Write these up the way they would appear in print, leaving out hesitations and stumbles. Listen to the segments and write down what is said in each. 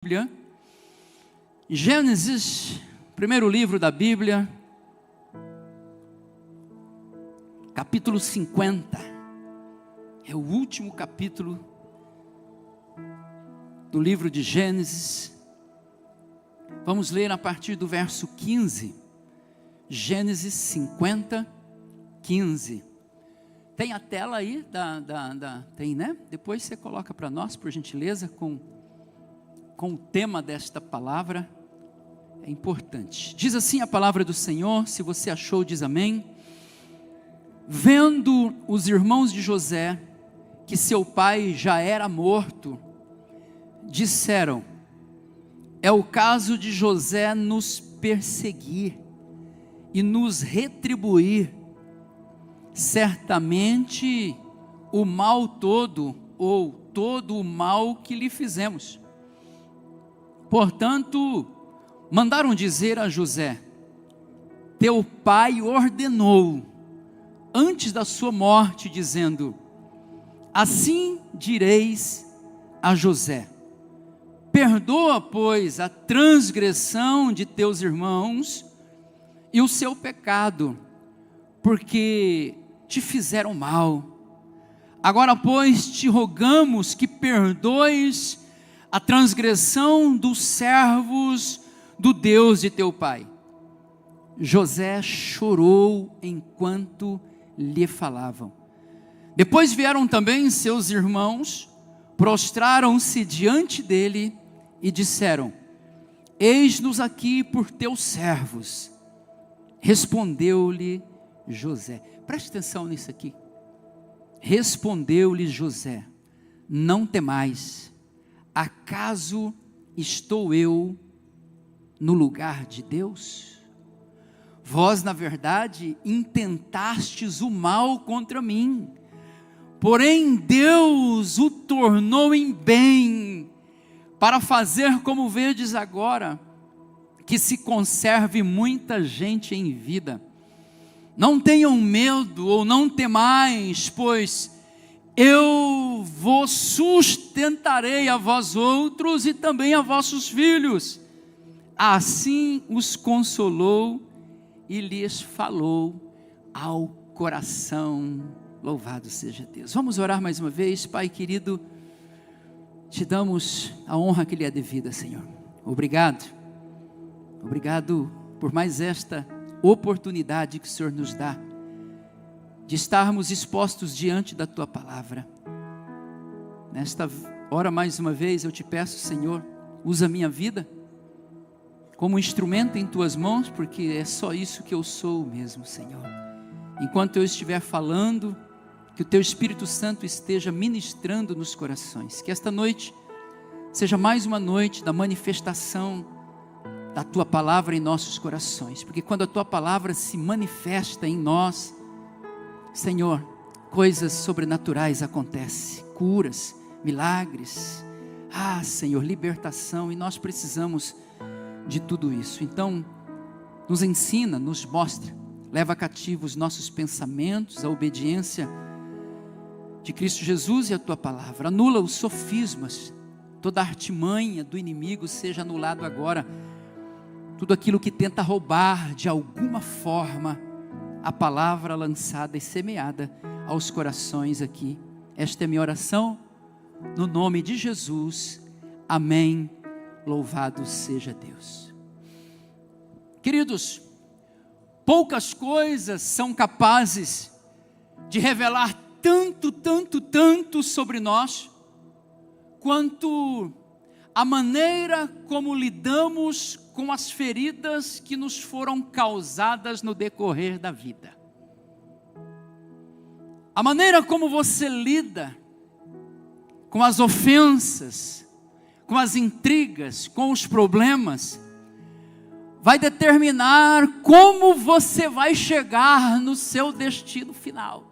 Bíblia, Gênesis, primeiro livro da Bíblia, capítulo 50, é o último capítulo do livro de Gênesis. Vamos ler a partir do verso 15, Gênesis 50, 15. Tem a tela aí, tem, né? Depois você coloca para nós, por gentileza, com o tema desta palavra. É importante. Diz assim a palavra do Senhor, se você achou, diz amém. Vendo os irmãos de José, que seu pai já era morto, disseram: é o caso de José nos perseguir e nos retribuir, certamente o mal todo, ou todo o mal que lhe fizemos. Portanto, mandaram dizer a José: teu pai ordenou, antes da sua morte, dizendo: assim direis a José: perdoa, pois, a transgressão de teus irmãos e o seu pecado, porque te fizeram mal. Agora, pois, te rogamos que perdoes a transgressão dos servos do Deus de teu pai. José chorou enquanto lhe falavam. Depois vieram também seus irmãos, prostraram-se diante dele e disseram: eis-nos aqui por teus servos. Respondeu-lhe José, preste atenção nisso aqui. Respondeu-lhe José: não temais, acaso estou eu no lugar de Deus? Vós, na verdade, intentastes o mal contra mim, porém Deus o tornou em bem, para fazer como vedes agora, que se conserve muita gente em vida. Não tenham medo, ou não temais, pois eu vos sustentarei a vós outros e também a vossos filhos. Assim os consolou e lhes falou ao coração. Louvado seja Deus. Vamos orar mais uma vez. Pai querido, te damos a honra que lhe é devida, Senhor. Obrigado. Obrigado por mais esta oportunidade que o Senhor nos dá de estarmos expostos diante da tua palavra. Nesta hora, mais uma vez, eu te peço, Senhor, usa a minha vida como instrumento em tuas mãos, porque é só isso que eu sou mesmo, Senhor. Enquanto eu estiver falando, que o teu Espírito Santo esteja ministrando nos corações, que esta noite seja mais uma noite da manifestação da tua palavra em nossos corações, porque quando a tua palavra se manifesta em nós, Senhor, coisas sobrenaturais acontecem, curas, milagres, Senhor, libertação, e nós precisamos de tudo isso. Então, nos ensina, nos mostra, leva cativo os nossos pensamentos, a obediência de Cristo Jesus e a tua palavra. Anula os sofismas, toda a artimanha do inimigo seja anulado agora, tudo aquilo que tenta roubar de alguma forma a palavra lançada e semeada aos corações aqui. Esta é minha oração, no nome de Jesus, amém. Louvado seja Deus. Queridos, poucas coisas são capazes de revelar tanto sobre nós, quanto a maneira como lidamos com as feridas que nos foram causadas no decorrer da vida. A maneira como você lida com as ofensas, com as intrigas, com os problemas, vai determinar como você vai chegar no seu destino final.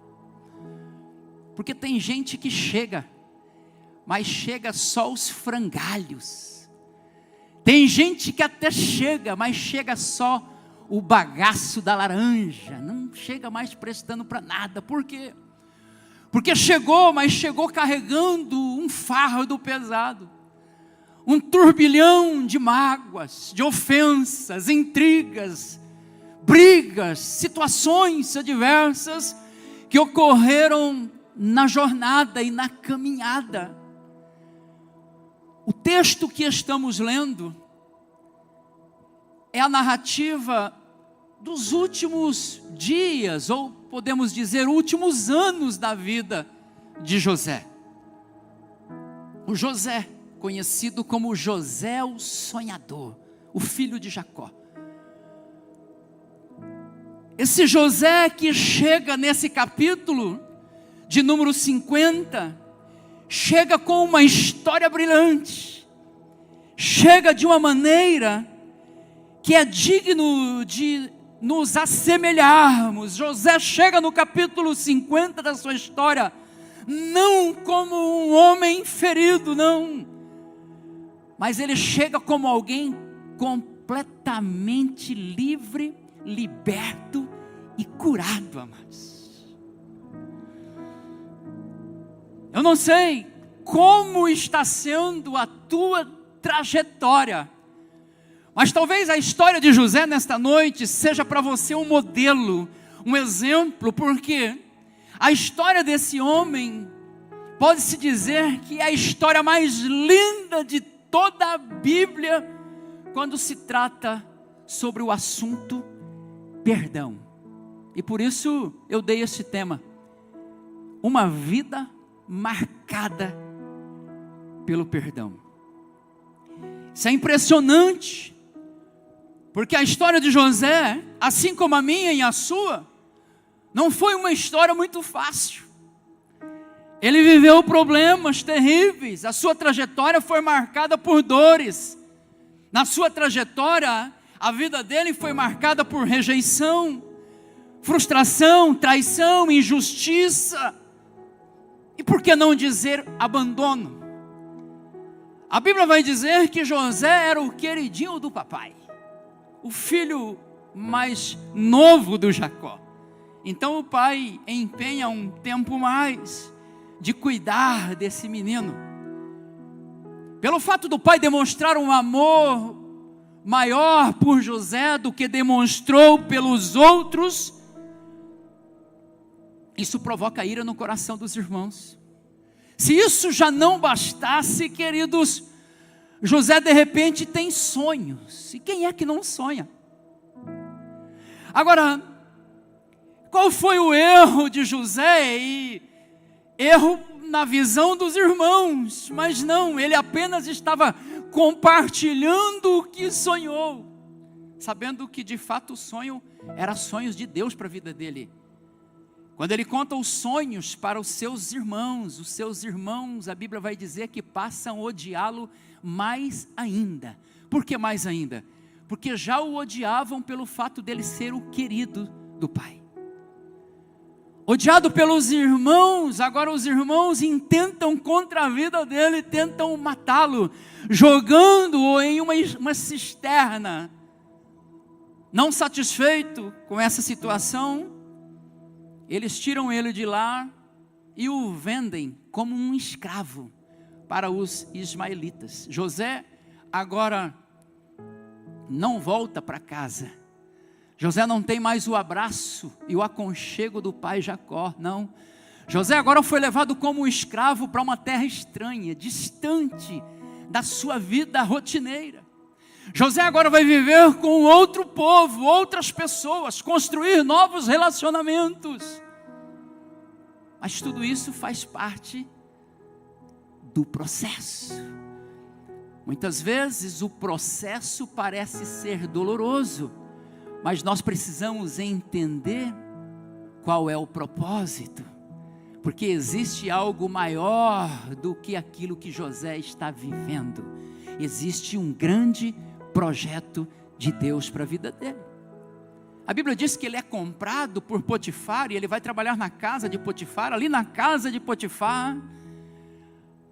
Porque tem gente que chega, mas chega só os frangalhos. Tem gente que até chega, mas chega só o bagaço da laranja, não chega mais prestando para nada. Por quê? Porque chegou, mas chegou carregando um fardo pesado. um turbilhão de mágoas, de ofensas, intrigas, brigas, situações adversas que ocorreram na jornada e na caminhada. O texto que estamos lendo é a narrativa dos últimos dias, ou podemos dizer, últimos anos da vida de José. O José, conhecido como José o Sonhador, o filho de Jacó. Esse José que chega nesse capítulo de número 50, chega com uma história brilhante, chega de uma maneira que é digno de nos assemelharmos. José chega no capítulo 50 da sua história, não como um homem ferido, não, mas ele chega como alguém completamente livre, liberto e curado, amados. Eu não sei como está sendo a tua trajetória, mas talvez a história de José nesta noite seja para você um modelo, um exemplo, porque a história desse homem pode-se dizer que é a história mais linda de toda a Bíblia quando se trata sobre o assunto perdão. E por isso eu dei esse tema: uma vida marcada pelo perdão. Isso é impressionante, porque a história de José, assim como a minha e a sua, não foi uma história muito fácil. Ele viveu problemas terríveis, a sua trajetória foi marcada por dores. Na sua trajetória, a vida dele foi marcada por rejeição, frustração, traição, injustiça, e por que não dizer abandono? A Bíblia vai dizer que José era o queridinho do papai, o filho mais novo do Jacó. Então o pai empenha um tempo mais de cuidar desse menino. Pelo fato do pai demonstrar um amor maior por José do que demonstrou pelos outros, isso provoca ira no coração dos irmãos. Se isso já não bastasse, queridos, José de repente tem sonhos. E quem é que não sonha? Agora, qual foi o erro de José? E erro na visão dos irmãos, mas não, ele apenas estava compartilhando o que sonhou, sabendo que de fato o sonho era sonhos de Deus para a vida dele. Quando ele conta os sonhos para os seus irmãos, a Bíblia vai dizer que passam a odiá-lo mais ainda. Por que mais ainda? Porque já o odiavam pelo fato dele ser o querido do pai. Odiado pelos irmãos, agora os irmãos intentam contra a vida dele, tentam matá-lo, jogando-o em uma cisterna. Não satisfeito com essa situação, eles tiram ele de lá e o vendem como um escravo para os ismaelitas. José agora não volta para casa. José não tem mais o abraço e o aconchego do pai Jacó, não. José agora foi levado como um escravo para uma terra estranha, distante da sua vida rotineira. José agora vai viver com outro povo, outras pessoas, construir novos relacionamentos. Mas tudo isso faz parte do processo. Muitas vezes o processo parece ser doloroso, mas nós precisamos entender qual é o propósito, porque existe algo maior do que aquilo que José está vivendo. Existe um grande projeto de Deus para a vida dele. A Bíblia diz que ele é comprado por Potifar e ele vai trabalhar na casa de Potifar. Ali na casa de Potifar,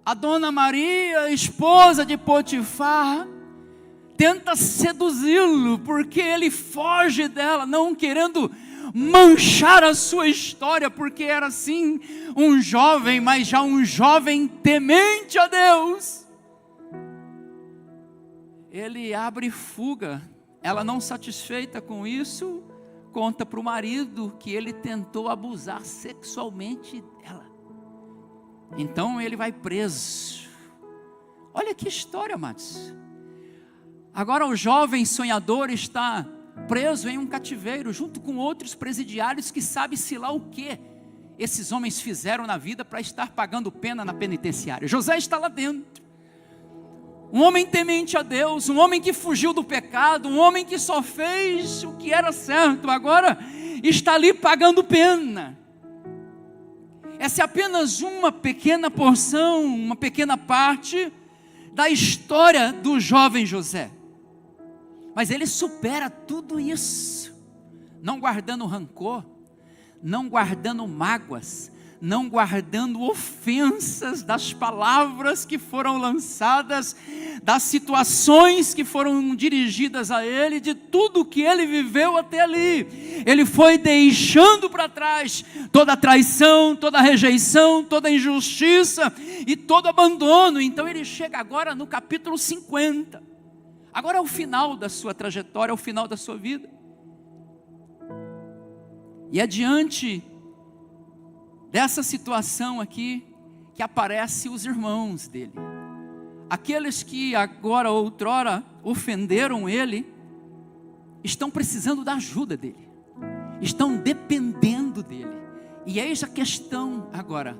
a dona Maria, esposa de Potifar, tenta seduzi-lo, porque ele foge dela, não querendo manchar a sua história, porque era sim um jovem, mas já um jovem temente a Deus. ele abre fuga. Ela, não satisfeita com isso, conta para o marido que ele tentou abusar sexualmente dela. Então ele vai preso. Olha que história, amados. Agora o jovem sonhador está preso em um cativeiro, junto com outros presidiários que sabe-se lá o que esses homens fizeram na vida para estar pagando pena na penitenciária. José está lá dentro. Um homem temente a Deus, um homem que fugiu do pecado, um homem que só fez o que era certo, agora está ali pagando pena. Essa é apenas uma pequena porção, uma pequena parte da história do jovem José. Mas ele supera tudo isso, não guardando rancor, não guardando mágoas, não guardando ofensas das palavras que foram lançadas, das situações que foram dirigidas a ele, de tudo que ele viveu até ali. Ele foi deixando para trás toda a traição, toda a rejeição, toda a injustiça e todo abandono. Então ele chega agora no capítulo 50. Agora é o final da sua trajetória, é o final da sua vida. E é diante dessa situação aqui que aparecem os irmãos dele. Aqueles que agora, outrora, ofenderam ele, estão precisando da ajuda dele. Estão dependendo dele. E eis a questão agora.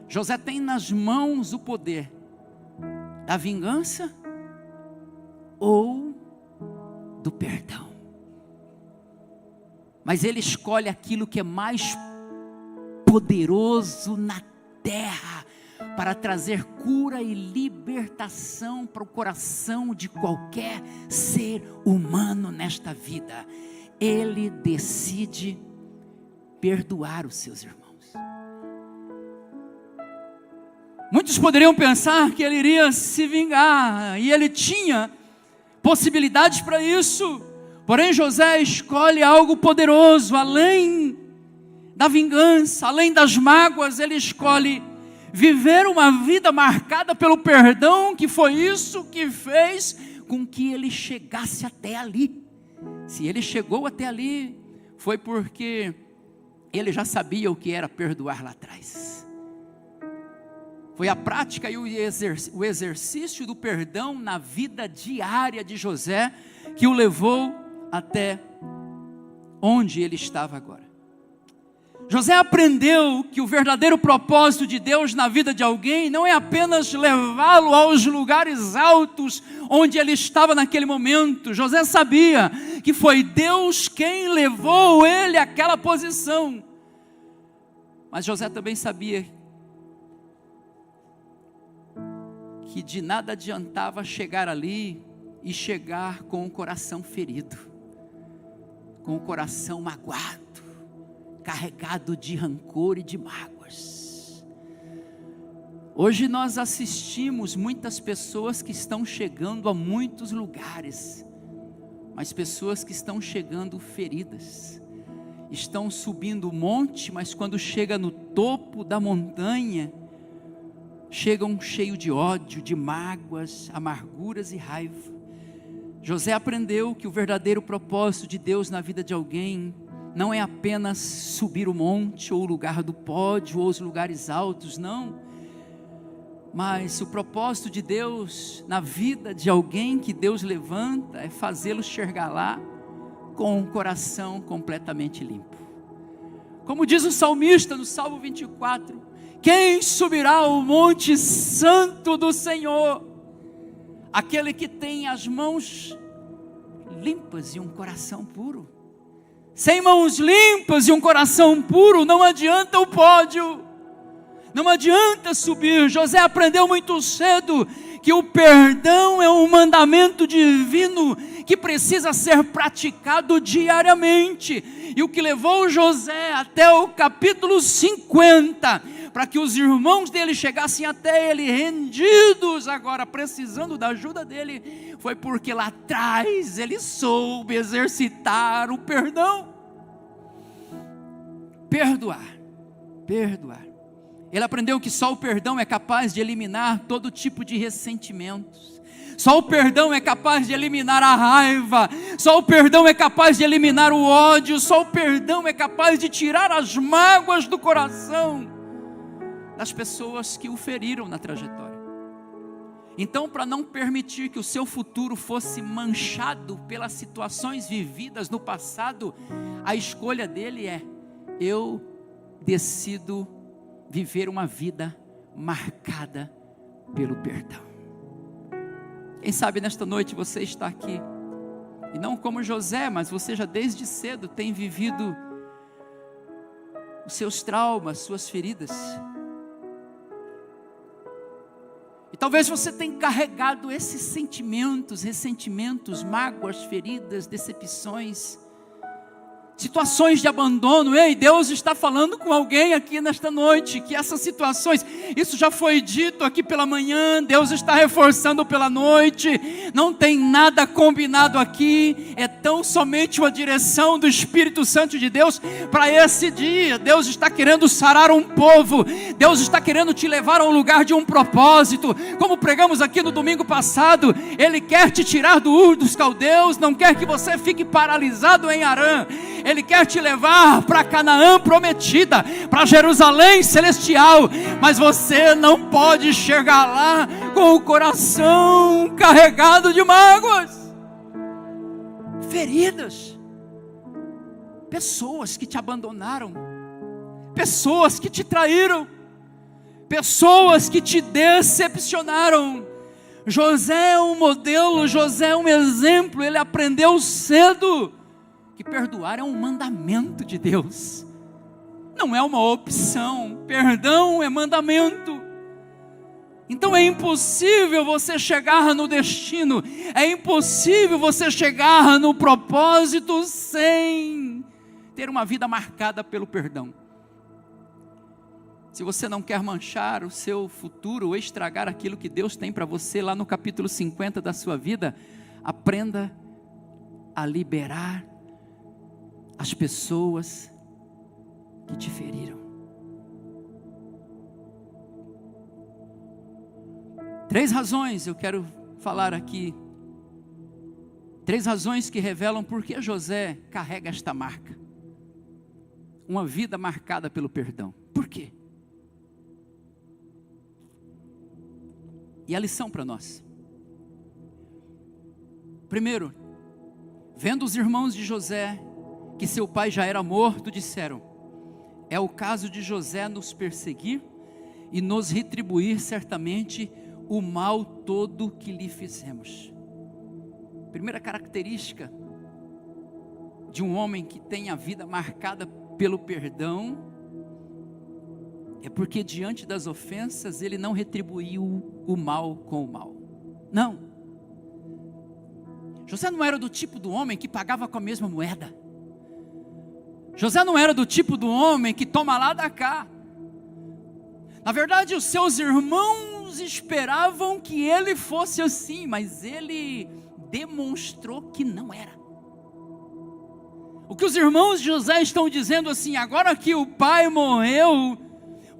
José tem nas mãos o poder da vingança ou do perdão. Mas ele escolhe aquilo que é mais poderoso na terra para trazer cura e libertação para o coração de qualquer ser humano nesta vida. Ele decide perdoar os seus irmãos. Muitos poderiam pensar que ele iria se vingar, e ele tinha possibilidades para isso. Porém José escolhe algo poderoso, além da vingança, além das mágoas. Ele escolhe viver uma vida marcada pelo perdão, que foi isso que fez com que ele chegasse até ali. Se ele chegou até ali, foi porque ele já sabia o que era perdoar lá atrás. Foi a prática e o exercício do perdão na vida diária de José que o levou até onde ele estava agora. José aprendeu que o verdadeiro propósito de Deus na vida de alguém não é apenas levá-lo aos lugares altos onde ele estava naquele momento. José sabia que foi Deus quem levou ele àquela posição. Mas José também sabia que de nada adiantava chegar ali e chegar com o coração ferido, com o coração magoado, carregado de rancor e de mágoas. Hoje nós assistimos muitas pessoas que estão chegando a muitos lugares, mas pessoas que estão chegando feridas, estão subindo o monte, mas quando chega no topo da montanha, chegam cheios de ódio, de mágoas, amarguras e raiva. José aprendeu que o verdadeiro propósito de Deus na vida de alguém não é apenas subir o monte, ou o lugar do pódio, ou os lugares altos, não. Mas o propósito de Deus na vida de alguém que Deus levanta é fazê-lo chegar lá com o coração completamente limpo. Como diz o salmista no Salmo 24, quem subirá ao monte santo do Senhor? Aquele que tem as mãos limpas e um coração puro. Sem mãos limpas e um coração puro, não adianta o pódio, não adianta subir. José aprendeu muito cedo que o perdão é um mandamento divino que precisa ser praticado diariamente. E o que levou José até o capítulo 50, para que os irmãos dele chegassem até ele rendidos agora, precisando da ajuda dele, foi porque lá atrás ele soube exercitar o perdão. Perdoar Ele aprendeu que só o perdão é capaz de eliminar todo tipo de ressentimentos. Só o perdão é capaz de eliminar a raiva. Só o perdão é capaz de eliminar o ódio. Só o perdão é capaz de tirar as mágoas do coração das pessoas que o feriram na trajetória. Então, para não permitir que o seu futuro fosse manchado pelas situações vividas no passado, a escolha dele é: eu decido viver uma vida marcada pelo perdão. Quem sabe nesta noite você está aqui, e não como José, mas você já desde cedo tem vivido os seus traumas, suas feridas. E talvez você tenha carregado esses sentimentos, ressentimentos, mágoas, feridas, decepções, situações de abandono. Ei, Deus está falando com alguém aqui nesta noite, que essas situações, isso já foi dito aqui pela manhã, Deus está reforçando pela noite, não tem nada combinado aqui, é tão somente uma direção do Espírito Santo de Deus para esse dia. Deus está querendo sarar um povo, Deus está querendo te levar a um lugar de um propósito, como pregamos aqui no domingo passado. Ele quer te tirar do Ur dos Caldeus, não quer que você fique paralisado em Harã. Ele quer te levar para Canaã prometida, para Jerusalém celestial, mas você não pode chegar lá com o coração carregado de mágoas, feridas, pessoas que te abandonaram, pessoas que te traíram, pessoas que te decepcionaram. José é um modelo, José é um exemplo. Ele aprendeu cedo que perdoar é um mandamento de Deus, não é uma opção. Perdão é mandamento. Então é impossível você chegar no destino, é impossível você chegar no propósito sem ter uma vida marcada pelo perdão. Se você não quer manchar o seu futuro ou estragar aquilo que Deus tem para você, lá no capítulo 50 da sua vida, aprenda a liberar as pessoas que te feriram. 3 razões eu quero falar aqui. 3 razões que revelam por que José carrega esta marca. Uma vida marcada pelo perdão. Por quê? E a lição para nós. Primeiro, vendo os irmãos de José que seu pai já era morto, disseram: é o caso de José nos perseguir e nos retribuir certamente o mal todo que lhe fizemos. Primeira característica de um homem que tem a vida marcada pelo perdão é porque diante das ofensas ele não retribuiu o mal com o mal. Não. José não era do tipo do homem que pagava com a mesma moeda. José não era do tipo do homem que toma lá da cá. Na verdade, os seus irmãos esperavam que ele fosse assim, mas ele demonstrou que não era. O que os irmãos de José estão dizendo assim: agora que o pai morreu,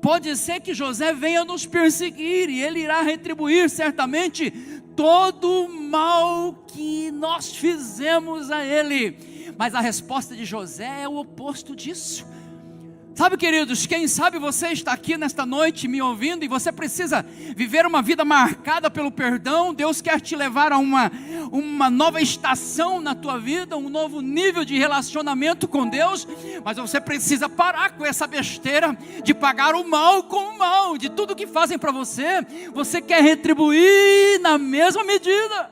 pode ser que José venha nos perseguir e ele irá retribuir certamente todo o mal que nós fizemos a ele. Mas a resposta de José é o oposto disso. Sabe, queridos, quem sabe você está aqui nesta noite me ouvindo e você precisa viver uma vida marcada pelo perdão. Deus quer te levar a uma nova estação na tua vida, um novo nível de relacionamento com Deus, mas você precisa parar com essa besteira de pagar o mal com o mal. De tudo que fazem para você, você quer retribuir na mesma medida.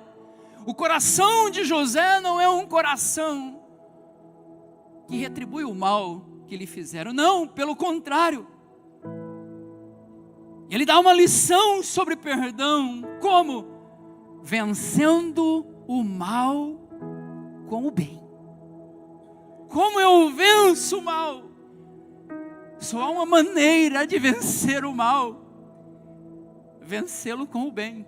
O coração de José não é um coração que retribui o mal que lhe fizeram, não, pelo contrário. Ele dá uma lição sobre perdão. Como? Vencendo o mal com o bem. Como eu venço o mal? Só há uma maneira de vencer o mal: vencê-lo com o bem.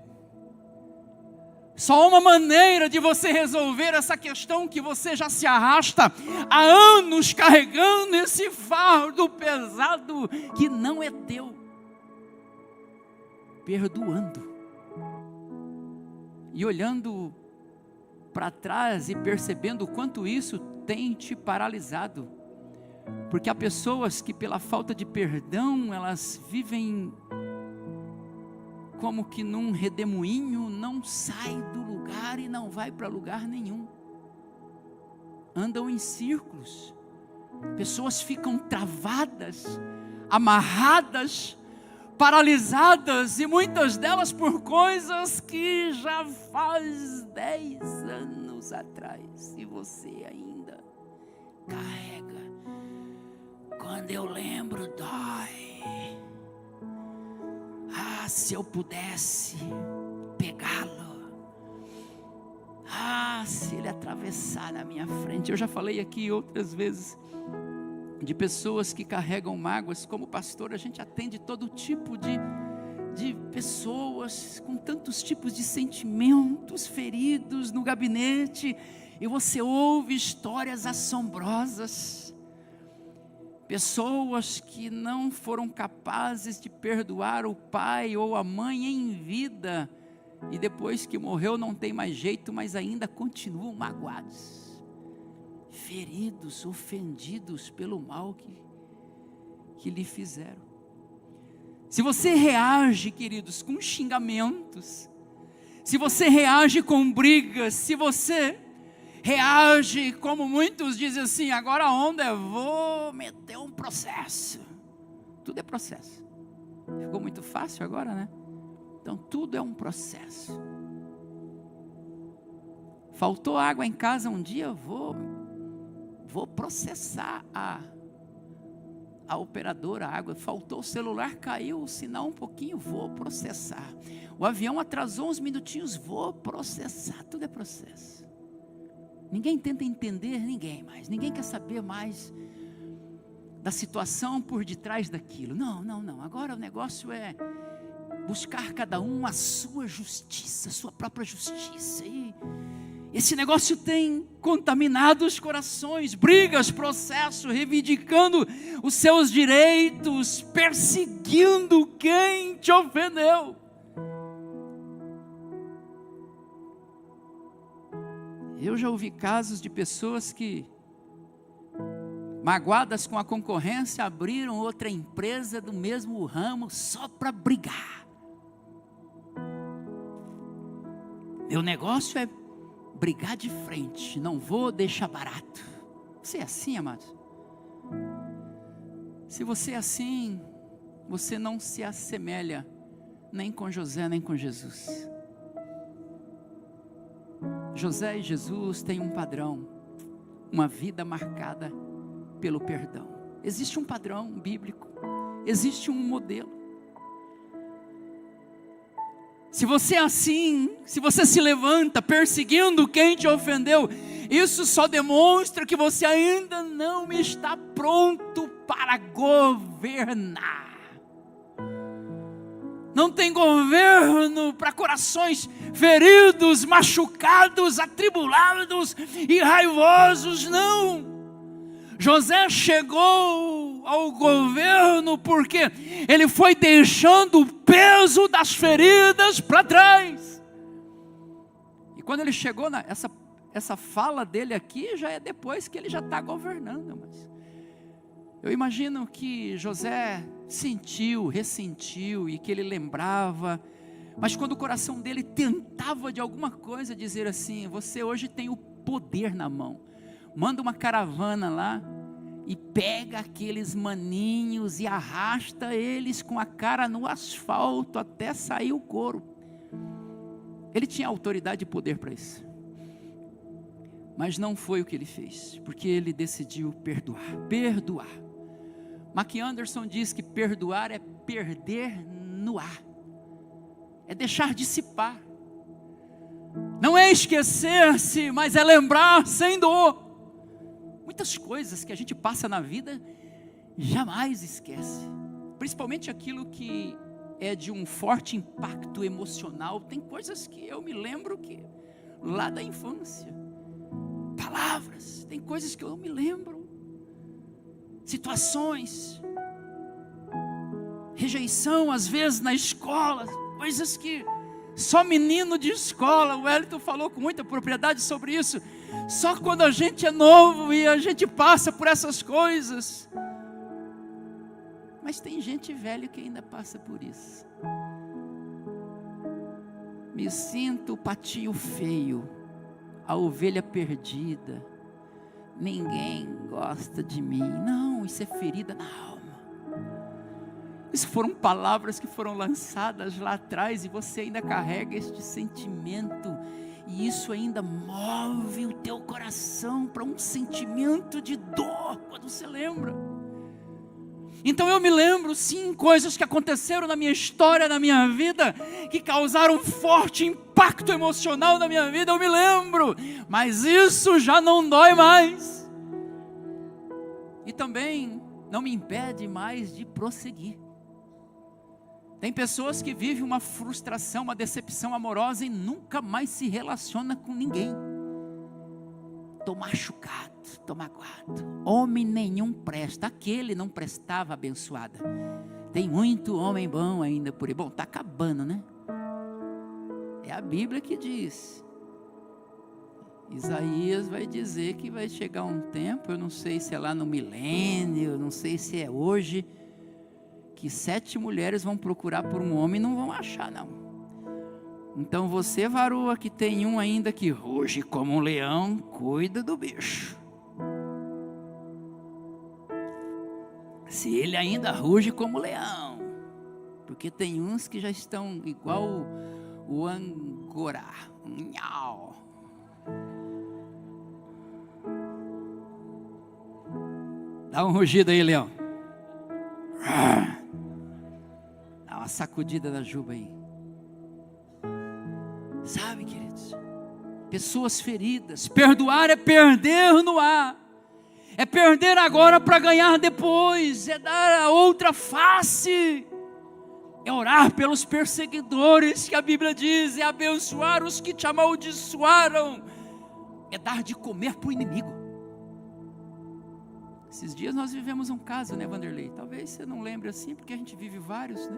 Só há uma maneira de você resolver essa questão que você já se arrasta há anos carregando esse fardo pesado que não é teu. perdoando. E olhando para trás e percebendo o quanto isso tem te paralisado. Porque há pessoas que pela falta de perdão, elas vivem como que num redemoinho, não sai do lugar e não vai para lugar nenhum. Andam em círculos. Pessoas ficam travadas, amarradas, paralisadas, e muitas delas por coisas que já faz 10 anos atrás, e você ainda carrega. Quando eu lembro, dói. Ah, se eu pudesse pegá-lo. Ah, se ele atravessar na minha frente. Eu já falei aqui outras vezes de pessoas que carregam mágoas. Como pastor, a gente atende todo tipo de pessoas com tantos tipos de sentimentos feridos no gabinete, e você ouve histórias assombrosas. Pessoas que não foram capazes de perdoar o pai ou a mãe em vida, e depois que morreu não tem mais jeito, mas ainda continuam magoados, feridos, ofendidos pelo mal que lhe fizeram. Se você reage, queridos, com xingamentos, se você reage com brigas, se você reage como muitos dizem assim, agora a onda é, vou meter um processo. Tudo é processo. Ficou muito fácil agora, né? Então tudo é um processo. Faltou água em casa um dia, vou processar a operadora, a água. Faltou o celular, caiu o sinal um pouquinho, vou processar. O avião atrasou uns minutinhos, vou processar. Tudo é processo. Ninguém tenta entender ninguém mais. Ninguém quer saber mais da situação por detrás daquilo. Não. Agora o negócio é buscar cada um a sua justiça, a sua própria justiça. E esse negócio tem contaminado os corações. Brigas, processo, reivindicando os seus direitos, perseguindo quem te ofendeu. Eu já ouvi casos de pessoas que, magoadas com a concorrência, abriram outra empresa do mesmo ramo só para brigar. Meu negócio é brigar de frente, não vou deixar barato. Você é assim, amados? Se você é assim, você não se assemelha nem com José, nem com Jesus. José e Jesus têm um padrão, uma vida marcada pelo perdão. Existe um padrão bíblico, existe um modelo. Se você é assim, se você se levanta perseguindo quem te ofendeu, isso só demonstra que você ainda não está pronto para governar. Não tem governo para corações feridos, machucados, atribulados e raivosos, não. José chegou ao governo porque ele foi deixando o peso das feridas para trás. E quando ele chegou, essa fala dele aqui já é depois que ele já está governando. Mas eu imagino que José sentiu, ressentiu e que ele lembrava, mas quando o coração dele tentava de alguma coisa dizer assim, você hoje tem o poder na mão, manda uma caravana lá e pega aqueles maninhos e arrasta eles com a cara no asfalto até sair o couro. Ele tinha autoridade e poder para isso, mas não foi o que ele fez, porque ele decidiu perdoar. Mac Anderson diz que perdoar é perder no ar, é deixar dissipar, não é esquecer-se, mas é lembrar sem dor. Muitas coisas que a gente passa na vida jamais esquece, principalmente aquilo que é de um forte impacto emocional. Tem coisas que eu me lembro que lá da infância, palavras, tem coisas que eu me lembro, situações, rejeição às vezes na escola, coisas que só menino de escola, o Wellington falou com muita propriedade sobre isso, só quando a gente é novo e a gente passa por essas coisas. Mas tem gente velha que ainda passa por isso. Me sinto o patinho feio, a ovelha perdida, ninguém gosta de mim. Não, isso é ferida na alma. Isso foram palavras que foram lançadas lá atrás e você ainda carrega este sentimento, e isso ainda move o teu coração para um sentimento de dor quando você lembra. Então eu me lembro sim, coisas que aconteceram na minha história, na minha vida, que causaram um forte impacto emocional na minha vida, eu me lembro, mas isso já não dói mais, e também não me impede mais de prosseguir. Tem pessoas que vivem uma frustração, uma decepção amorosa e nunca mais se relaciona com ninguém. Estou machucado, estou magoado. Homem nenhum presta, aquele não prestava, abençoada. Tem muito homem bom ainda por aí. Bom, está acabando, né? É a Bíblia que diz. Isaías vai dizer que vai chegar um tempo, eu não sei se é lá no milênio, eu não sei se é hoje, que 7 mulheres vão procurar por um homem e não vão achar, não. Então você, varoa, que tem um ainda que ruge como um leão, cuida do bicho. Se ele ainda ruge como leão, porque tem uns que já estão igual o angorá. Nhau. Dá um rugido aí, leão. Dá uma sacudida na juba aí. Sabe, queridos, pessoas feridas, perdoar é perder no ar, é perder agora para ganhar depois, é dar a outra face, é orar pelos perseguidores, que a Bíblia diz, é abençoar os que te amaldiçoaram, é dar de comer para o inimigo. Esses dias nós vivemos um caso, né, Vanderlei? Talvez você não lembre assim, porque a gente vive vários, né?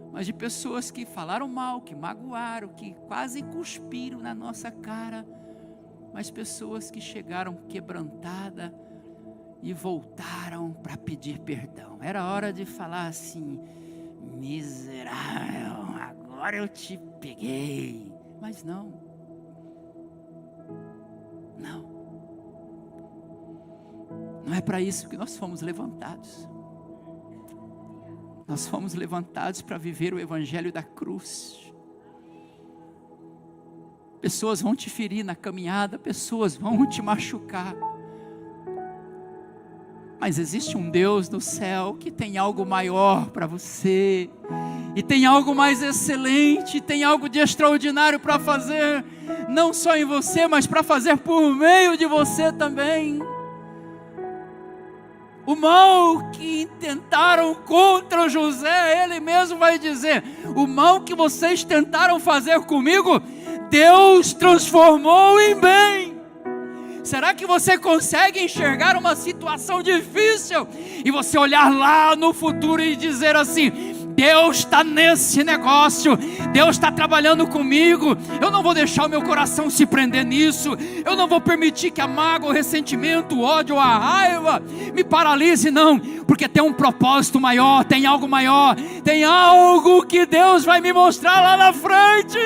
Mas de pessoas que falaram mal, que magoaram, que quase cuspiram na nossa cara, mas pessoas que chegaram quebrantadas e voltaram para pedir perdão. Era hora de falar assim: miserável, agora eu te peguei. Mas não, não é para isso que nós fomos levantados. Nós fomos levantados para viver o evangelho da cruz. Pessoas vão te ferir na caminhada, pessoas vão te machucar, mas existe um Deus no céu que tem algo maior para você, e tem algo mais excelente, tem algo de extraordinário para fazer, não só em você, mas para fazer por meio de você também. O mal que intentaram contra José, ele mesmo vai dizer: o mal que vocês tentaram fazer comigo, Deus transformou em bem. Será que você consegue enxergar uma situação difícil e você olhar lá no futuro e dizer assim: Deus está nesse negócio, Deus está trabalhando comigo, eu não vou deixar o meu coração se prender nisso, eu não vou permitir que a mágoa, o ressentimento, o ódio ou a raiva me paralise, não, porque tem um propósito maior, tem algo maior, tem algo que Deus vai me mostrar lá na frente.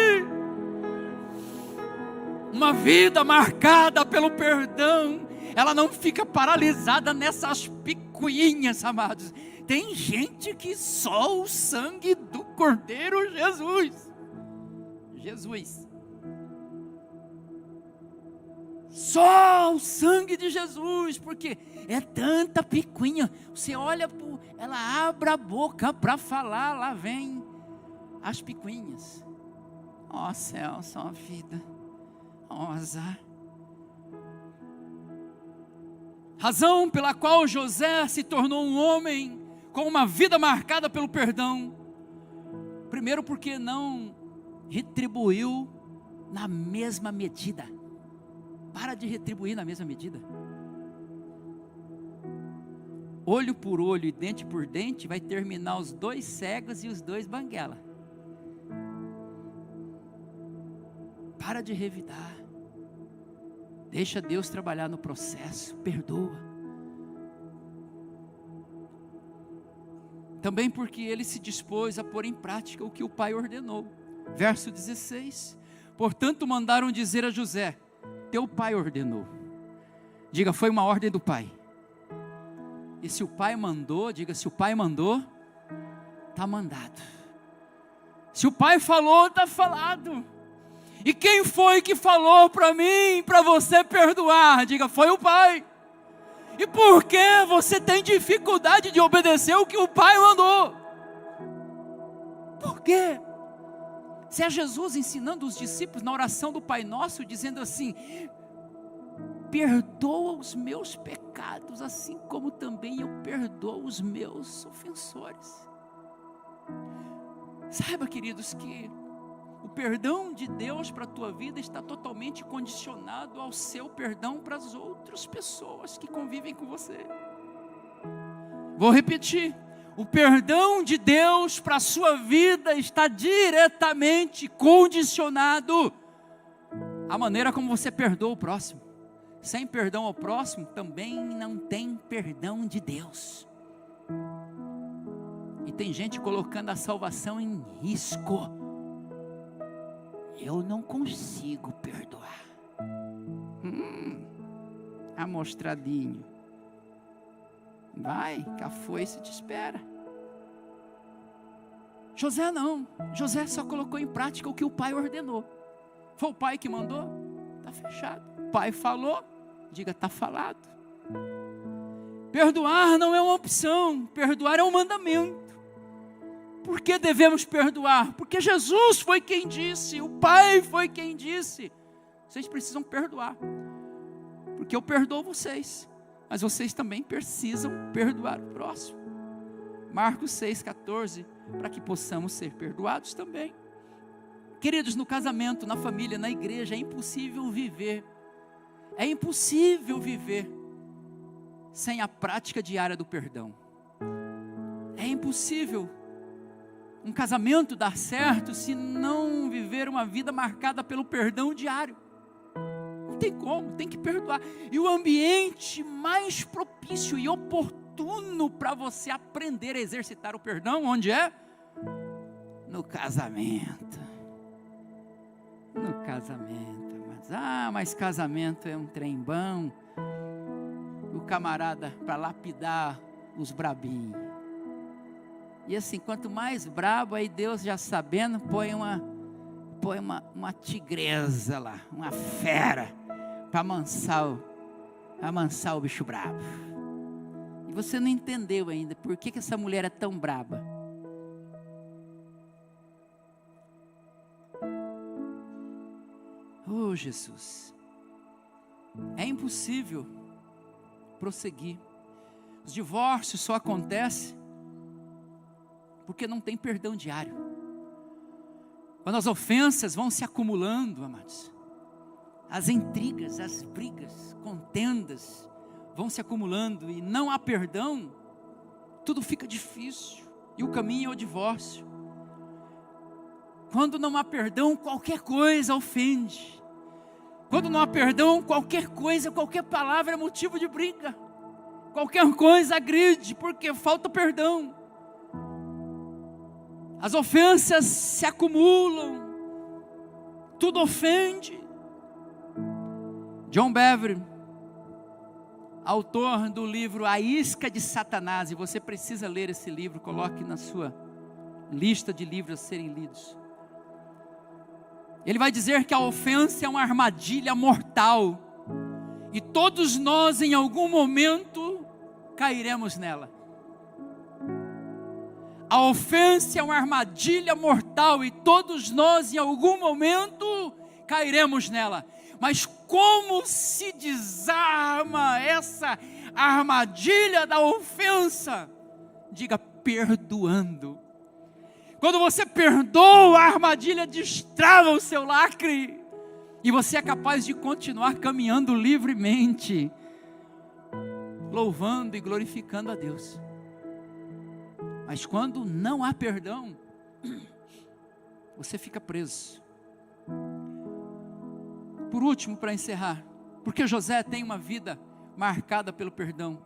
Uma vida marcada pelo perdão, ela não fica paralisada nessas picuinhas, amados. Tem gente que só o sangue do Cordeiro Jesus, só o sangue de Jesus, porque é tanta picuinha, você olha, ela abre a boca para falar, lá vem as picuinhas. Ó céu, só a vida, ó azar. Razão pela qual José se tornou um homem com uma vida marcada pelo perdão. Primeiro, porque não retribuiu na mesma medida. Para de retribuir na mesma medida. olho por olho e dente por dente, vai terminar os dois cegos e os dois banguela. Para de revidar. Deixa Deus trabalhar no processo. Perdoa. Também porque ele se dispôs a pôr em prática o que o pai ordenou. Verso 16. Portanto mandaram dizer a José: teu pai ordenou. Diga, foi uma ordem do pai. E se o pai mandou, diga, se o pai mandou, está mandado. Se o pai falou, está falado. E quem foi que falou para mim, para você perdoar? Diga, foi o pai. E por que você tem dificuldade de obedecer o que o pai mandou? Por quê? Se é Jesus ensinando os discípulos na oração do Pai Nosso, dizendo assim: perdoa os meus pecados, assim como também eu perdoo os meus ofensores. Saiba, queridos, que o perdão de Deus para a tua vida está totalmente condicionado ao seu perdão para as outras pessoas que convivem com você. Vou repetir: o perdão de Deus para a sua vida está diretamente condicionado à maneira como você perdoa o próximo. Sem perdão ao próximo, também não tem perdão de Deus. E tem gente colocando a salvação em risco. Eu não consigo perdoar. Amostradinho. Vai, que a foice te espera. José não. José só colocou em prática o que o pai ordenou. Foi o pai que mandou? Está fechado. O pai falou? Diga, está falado. Perdoar não é uma opção. Perdoar é um mandamento. Por que devemos perdoar? Porque Jesus foi quem disse, o Pai foi quem disse: vocês precisam perdoar, porque eu perdoo vocês, mas vocês também precisam perdoar o próximo. Marcos 6,14, para que possamos ser perdoados também. Queridos, no casamento, na família, na igreja, é impossível viver sem a prática diária do perdão. É impossível um casamento dar certo se não viver uma vida marcada pelo perdão diário. Não tem como, tem que perdoar. E o ambiente mais propício e oportuno para você aprender a exercitar o perdão, onde é? No casamento. No casamento. Mas casamento é um trem bom. O camarada para lapidar os brabinhos. E assim, quanto mais brabo, aí Deus já sabendo, põe uma tigresa lá, uma fera, para amansar o bicho brabo. E você não entendeu ainda, por que essa mulher é tão braba? Oh, Jesus. É impossível prosseguir. Os divórcios só acontecem porque não tem perdão diário. Quando as ofensas vão se acumulando, amados, as intrigas, as brigas, contendas vão se acumulando e não há perdão, tudo fica difícil e o caminho é o divórcio. Quando não há perdão, qualquer coisa ofende. Quando não há perdão, qualquer coisa, qualquer palavra é motivo de briga. Qualquer coisa agride, porque falta perdão. As ofensas se acumulam, tudo ofende. John Bevere, autor do livro A Isca de Satanás, e você precisa ler esse livro, coloque na sua lista de livros a serem lidos. Ele vai dizer que a ofensa é uma armadilha mortal, e todos nós em algum momento cairemos nela. A ofensa é uma armadilha mortal e todos nós em algum momento cairemos nela. Mas como se desarma essa armadilha da ofensa? Diga, perdoando. Quando você perdoa, a armadilha destrava o seu lacre e você é capaz de continuar caminhando livremente. louvando e glorificando a Deus. Mas quando não há perdão, você fica preso. Por último, para encerrar, porque José tem uma vida marcada pelo perdão,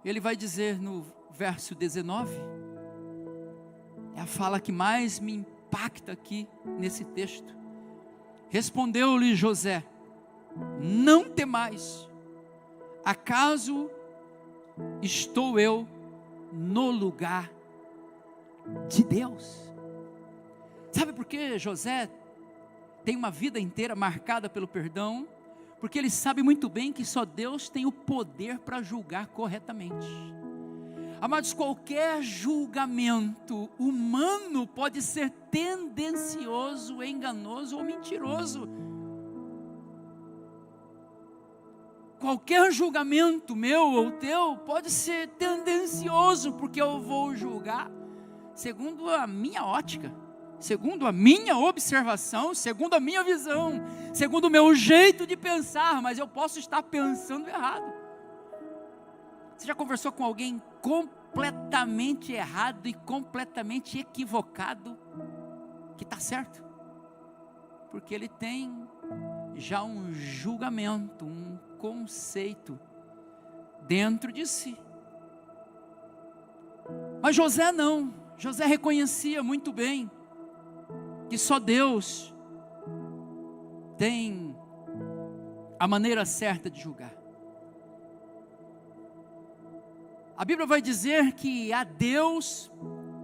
ele vai dizer no verso 19, é a fala que mais me impacta aqui nesse texto. Respondeu-lhe José: não temais, acaso estou eu no lugar de Deus? Sabe por que José tem uma vida inteira marcada pelo perdão? Porque ele sabe muito bem que só Deus tem o poder para julgar corretamente. Amados, qualquer julgamento humano pode ser tendencioso, enganoso ou mentiroso. Qualquer julgamento meu ou teu pode ser tendencioso, porque eu vou julgar segundo a minha ótica, segundo a minha observação, segundo a minha visão, segundo o meu jeito de pensar, mas eu posso estar pensando errado. Você já conversou com alguém completamente errado e completamente equivocado, que está certo? Porque ele tem já um julgamento, um conceito dentro de si. Mas José não. José reconhecia muito bem que só Deus tem a maneira certa de julgar. A Bíblia vai dizer que a Deus,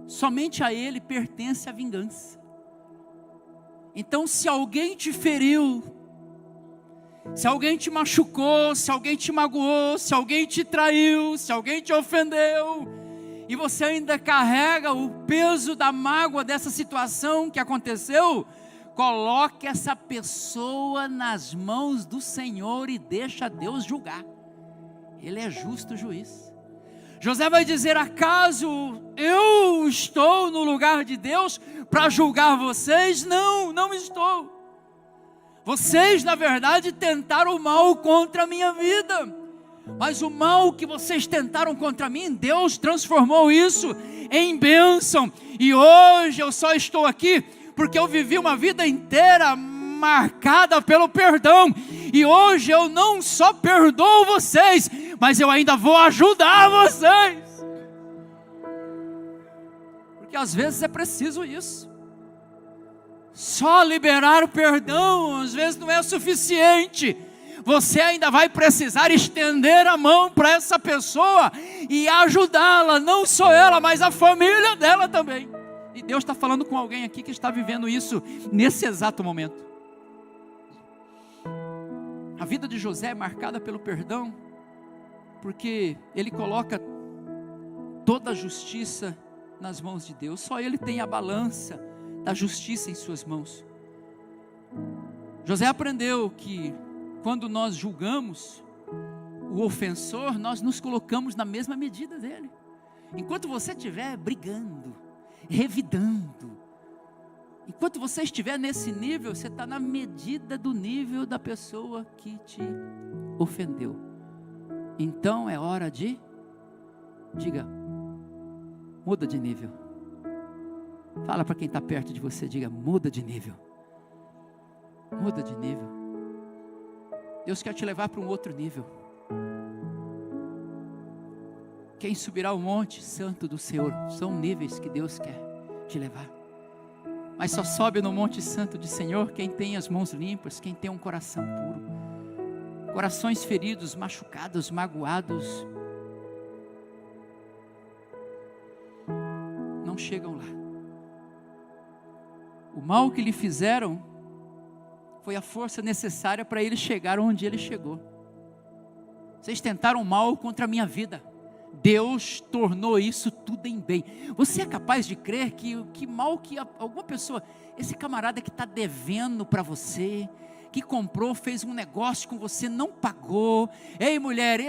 somente a Ele pertence a vingança. Então, se alguém te feriu, se alguém te machucou, se alguém te magoou, se alguém te traiu, se alguém te ofendeu, e você ainda carrega o peso da mágoa dessa situação que aconteceu, coloque essa pessoa nas mãos do Senhor e deixa Deus julgar. Ele é justo juiz. José vai dizer: acaso eu estou no lugar de Deus para julgar vocês? Não, não estou. Vocês, na verdade, tentaram o mal contra a minha vida, mas o mal que vocês tentaram contra mim, Deus transformou isso em bênção, e hoje eu só estou aqui porque eu vivi uma vida inteira marcada pelo perdão, e hoje eu não só perdoo vocês, mas eu ainda vou ajudar vocês, porque às vezes é preciso isso. Só liberar o perdão às vezes não é suficiente. Você ainda vai precisar estender a mão para essa pessoa e ajudá-la, não só ela, mas a família dela também. E Deus está falando com alguém aqui que está vivendo isso nesse exato momento. A vida de José é marcada pelo perdão, porque ele coloca toda a justiça nas mãos de Deus. Só ele tem a balança da justiça em suas mãos. José aprendeu que quando nós julgamos o ofensor, nós nos colocamos na mesma medida dele. Enquanto você estiver brigando, revidando, enquanto você estiver nesse nível, você está na medida do nível da pessoa que te ofendeu. Então é hora de, diga, muda de nível. Fala para quem está perto de você, diga, muda de nível. Muda de nível. Deus quer te levar para um outro nível. Quem subirá ao monte santo do Senhor? São níveis que Deus quer te levar. Mas só sobe no monte santo do Senhor quem tem as mãos limpas, quem tem um coração puro. Corações feridos, machucados, magoados, não chegam lá. O mal que lhe fizeram foi a força necessária para ele chegar onde ele chegou. Vocês tentaram mal contra a minha vida, Deus tornou isso tudo em bem. Você é capaz de crer que mal que alguma pessoa, esse camarada que está devendo para você, que comprou, fez um negócio com você, não pagou. Ei mulher,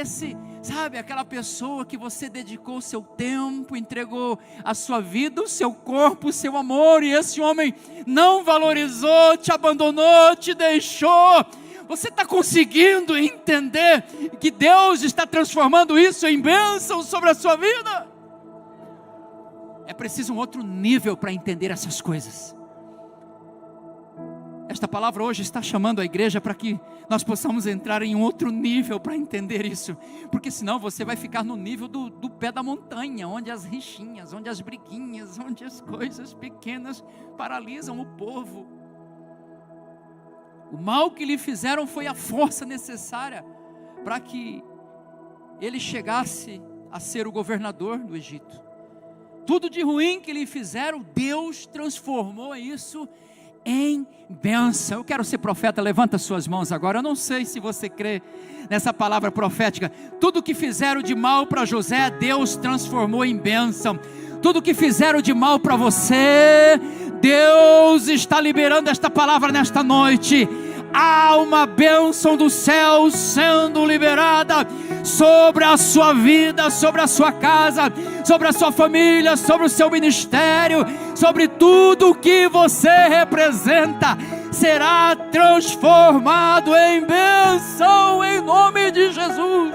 sabe, aquela pessoa que você dedicou o seu tempo, entregou a sua vida, o seu corpo, o seu amor, e esse homem não valorizou, te abandonou, te deixou. Você está conseguindo entender que Deus está transformando isso em bênção sobre a sua vida? É preciso um outro nível para entender essas coisas. Esta palavra hoje está chamando a igreja para que nós possamos entrar em um outro nível para entender isso, porque senão você vai ficar no nível do pé da montanha, onde as rixinhas, onde as briguinhas, onde as coisas pequenas paralisam o povo. O mal que lhe fizeram foi a força necessária para que ele chegasse a ser o governador do Egito. Tudo de ruim que lhe fizeram, Deus transformou isso em bênção. Eu quero ser profeta, levanta suas mãos agora. Eu não sei se você crê nessa palavra profética. Tudo que fizeram de mal para José, Deus transformou em bênção. Tudo que fizeram de mal para você, Deus está liberando esta palavra nesta noite. Há uma bênção do céu sendo liberada sobre a sua vida, sobre a sua casa, sobre a sua família, sobre o seu ministério, sobre tudo que você representa, será transformado em bênção em nome de Jesus.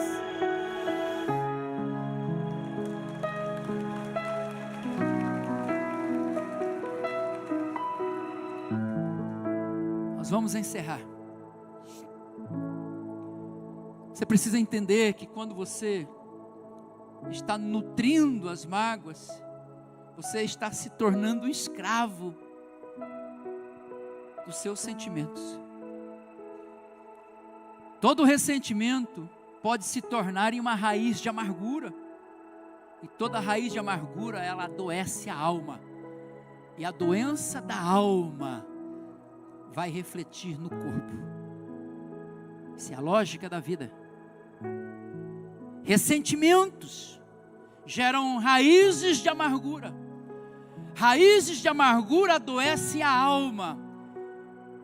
Nós vamos encerrar. Você precisa entender que quando você está nutrindo as mágoas, você está se tornando escravo dos seus sentimentos. Todo ressentimento pode se tornar em uma raiz de amargura, e toda raiz de amargura, ela adoece a alma, e a doença da alma vai refletir no corpo. Essa é a lógica da vida. Ressentimentos geram raízes de amargura. Raízes de amargura adoecem a alma,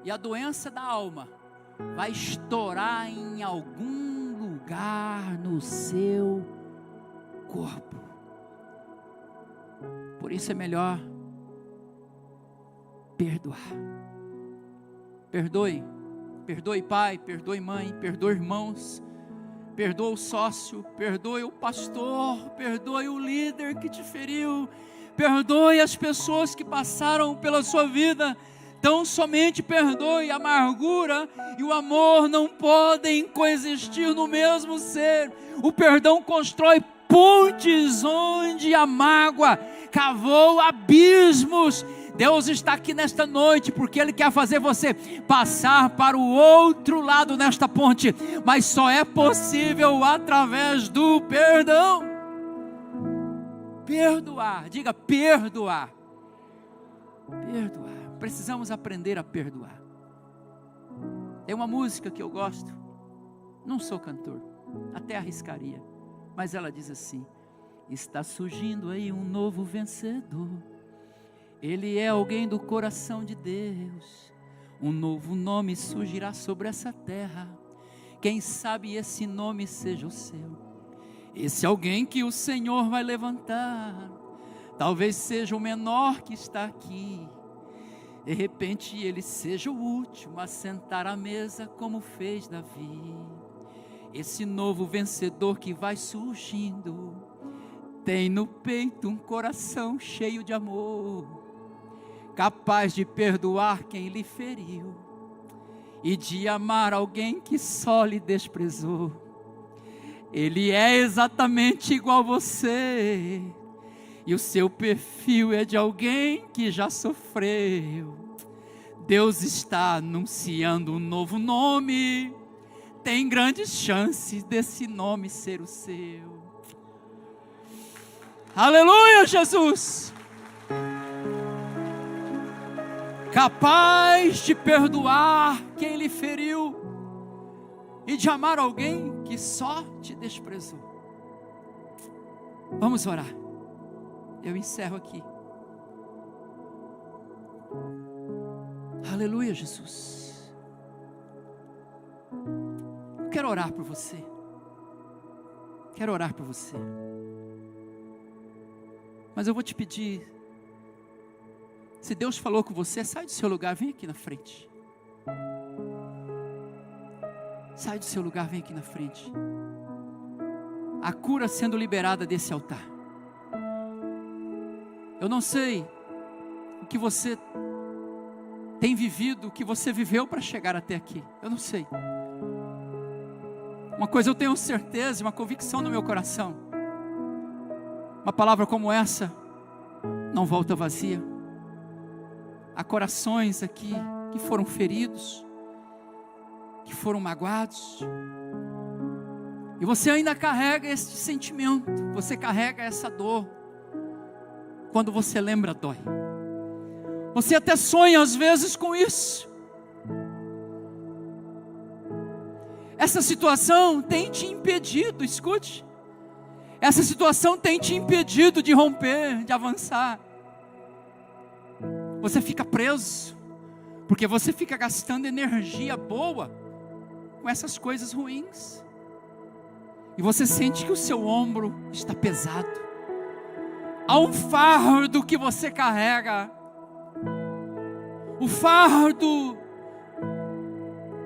e a doença da alma vai estourar em algum lugar no seu corpo. Por isso é melhor perdoar. Perdoe, perdoe pai, perdoe mãe, perdoe irmãos, perdoe o sócio, perdoe o pastor, perdoe o líder que te feriu, perdoe as pessoas que passaram pela sua vida. Tão somente perdoe. A amargura e o amor não podem coexistir no mesmo ser. O perdão constrói pontes onde a mágoa cavou abismos. Deus está aqui nesta noite porque Ele quer fazer você passar para o outro lado nesta ponte, mas só é possível através do perdão. Perdoar, diga perdoar. Perdoar, precisamos aprender a perdoar. Tem uma música que eu gosto, não sou cantor, até arriscaria, mas ela diz assim: está surgindo aí um novo vencedor. Ele é alguém do coração de Deus. Um novo nome surgirá sobre essa terra. Quem sabe esse nome seja o seu. Esse alguém que o Senhor vai levantar. Talvez seja o menor que está aqui. De repente ele seja o último a sentar à mesa como fez Davi. Esse novo vencedor que vai surgindo tem no peito um coração cheio de amor, capaz de perdoar quem lhe feriu e de amar alguém que só lhe desprezou. Ele é exatamente igual a você, e o seu perfil é de alguém que já sofreu. Deus está anunciando um novo nome. Tem grandes chances desse nome ser o seu. Aleluia, Jesus! Capaz de perdoar quem lhe feriu e de amar alguém que só te desprezou. Vamos orar. Eu encerro aqui. Aleluia, Jesus. Eu quero orar por você. Quero orar por você. Mas eu vou te pedir, se Deus falou com você, sai do seu lugar, vem aqui na frente. sai do seu lugar, vem aqui na frente. A cura sendo liberada desse altar. Eu não sei o que você tem vivido, o que você viveu para chegar até aqui. Eu não sei. Uma coisa eu tenho certeza, uma convicção no meu coração. Uma palavra como essa não volta vazia. Há corações aqui que foram feridos, que foram magoados. E você ainda carrega esse sentimento, você carrega essa dor. Quando você lembra, dói. Você até sonha às vezes com isso. Essa situação tem te impedido, escute. Essa situação tem te impedido de romper, de avançar. Você fica preso, porque você fica gastando energia boa com essas coisas ruins. E você sente que o seu ombro está pesado. Há um fardo que você carrega. O fardo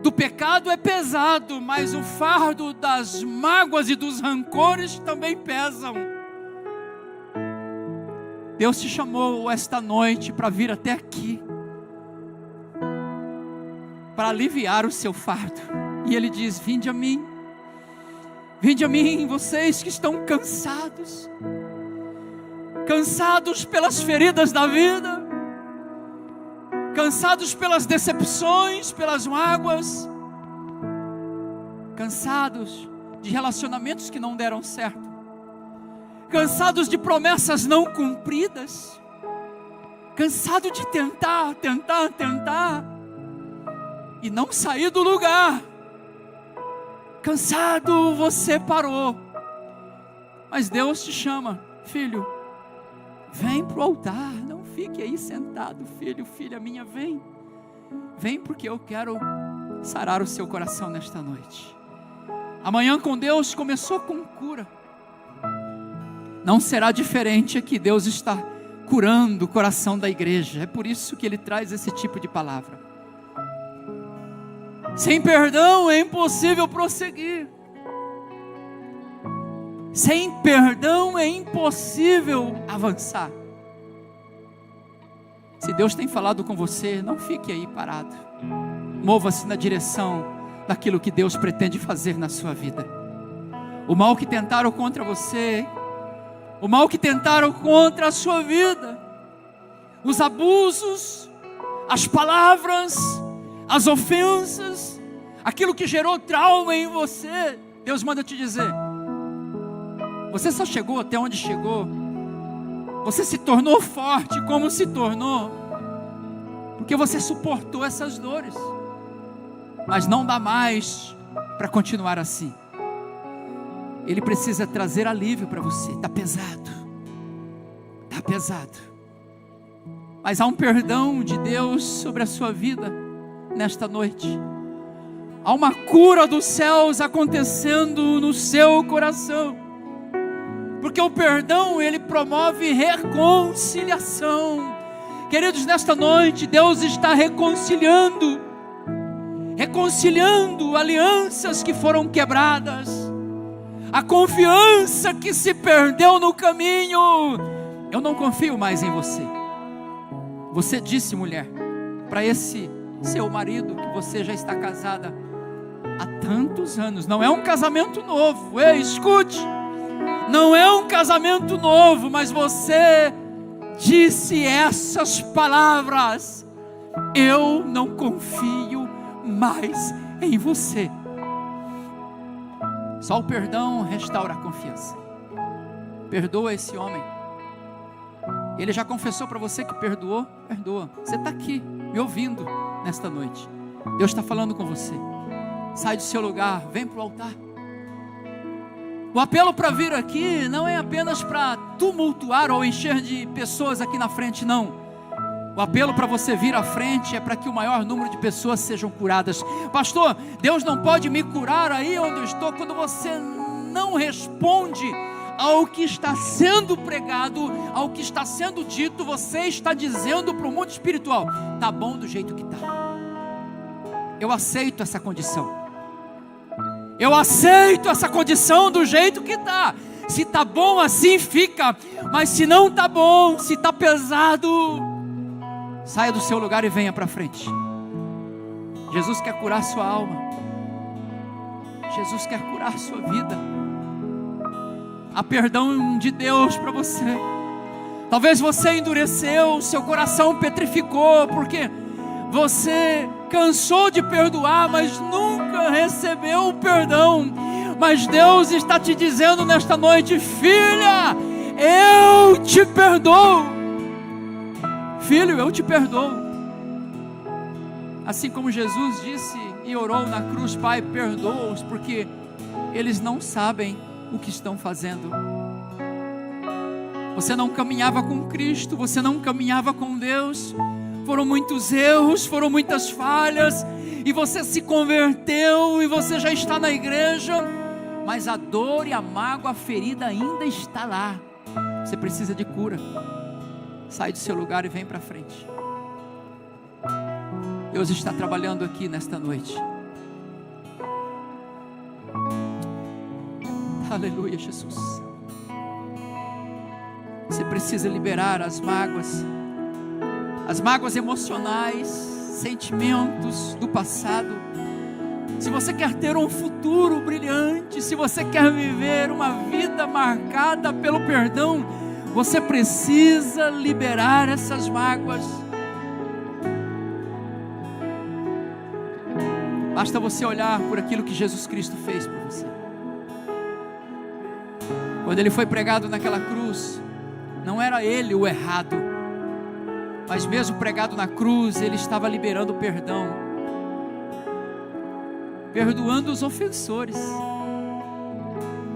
do pecado é pesado, mas o fardo das mágoas e dos rancores também pesam. Deus te chamou esta noite para vir até aqui, para aliviar o seu fardo. E Ele diz: vinde a mim, vocês que estão cansados, cansados pelas feridas da vida, cansados pelas decepções, pelas mágoas, cansados de relacionamentos que não deram certo, cansados de promessas não cumpridas, cansado de tentar e não sair do lugar. Cansado, você parou, mas Deus te chama: filho, vem para o altar, não fique aí sentado. Filho, filha minha, vem porque eu quero sarar o seu coração nesta noite. Amanhã com Deus começou com cura, não será diferente aqui. Deus está curando o coração da igreja, é por isso que Ele traz esse tipo de palavra. Sem perdão é impossível prosseguir. Sem perdão é impossível avançar. Se Deus tem falado com você, não fique aí parado. Mova-se na direção daquilo que Deus pretende fazer na sua vida. O mal que tentaram contra você, o mal que tentaram contra a sua vida, os abusos, as palavras, as ofensas, aquilo que gerou trauma em você, Deus manda te dizer: você só chegou até onde chegou, você se tornou forte como se tornou, porque você suportou essas dores, mas não dá mais para continuar assim. Ele precisa trazer alívio para você. Está pesado, mas há um perdão de Deus sobre a sua vida nesta noite. Há uma cura dos céus acontecendo no seu coração, porque o perdão, ele promove reconciliação. Queridos, nesta noite Deus está reconciliando alianças que foram quebradas, a confiança que se perdeu no caminho. Eu não confio mais em você. Você disse, mulher, para esse seu marido, que você já está casada há tantos anos, não é um casamento novo. Ei, escute, não é um casamento novo, mas você disse essas palavras: eu não confio mais em você. Só o perdão restaura a confiança. Perdoa esse homem. Ele já confessou para você que perdoou? Perdoa. Você está aqui me ouvindo nesta noite. Deus está falando com você. Sai do seu lugar, vem para o altar. O apelo para vir aqui não é apenas para tumultuar ou encher de pessoas aqui na frente, não. O apelo para você vir à frente é para que o maior número de pessoas sejam curadas. Pastor, Deus não pode me curar aí onde eu estou. Quando você não responde ao que está sendo pregado, ao que está sendo dito, você está dizendo para o mundo espiritual: tá bom do jeito que está. Eu aceito essa condição. Eu aceito essa condição do jeito que está. Se está bom assim, fica. Mas se não está bom, se está pesado, saia do seu lugar e venha para frente. Jesus quer curar sua alma. Jesus quer curar sua vida. Há perdão de Deus para você. Talvez você endureceu, seu coração petrificou, porque você cansou de perdoar, mas nunca recebeu o perdão. Mas Deus está te dizendo nesta noite: filha, eu te perdoo. Filho, eu te perdoo. Assim como Jesus disse e orou na cruz: Pai, perdoa-os, porque eles não sabem o que estão fazendo. Você não caminhava com Cristo, você não caminhava com Deus. Foram muitos erros, foram muitas falhas, e você se converteu, e você já está na igreja, mas a dor e a mágoa, a ferida ainda está lá. Você precisa de cura. Sai do seu lugar e vem para frente. Deus está trabalhando aqui nesta noite. Aleluia, Jesus. Você precisa liberar as mágoas emocionais, sentimentos do passado. Se você quer ter um futuro brilhante, se você quer viver uma vida marcada pelo perdão, você precisa liberar essas mágoas. Basta você olhar por aquilo que Jesus Cristo fez por você. Quando Ele foi pregado naquela cruz, não era Ele o errado, mas mesmo pregado na cruz, Ele estava liberando perdão, perdoando os ofensores.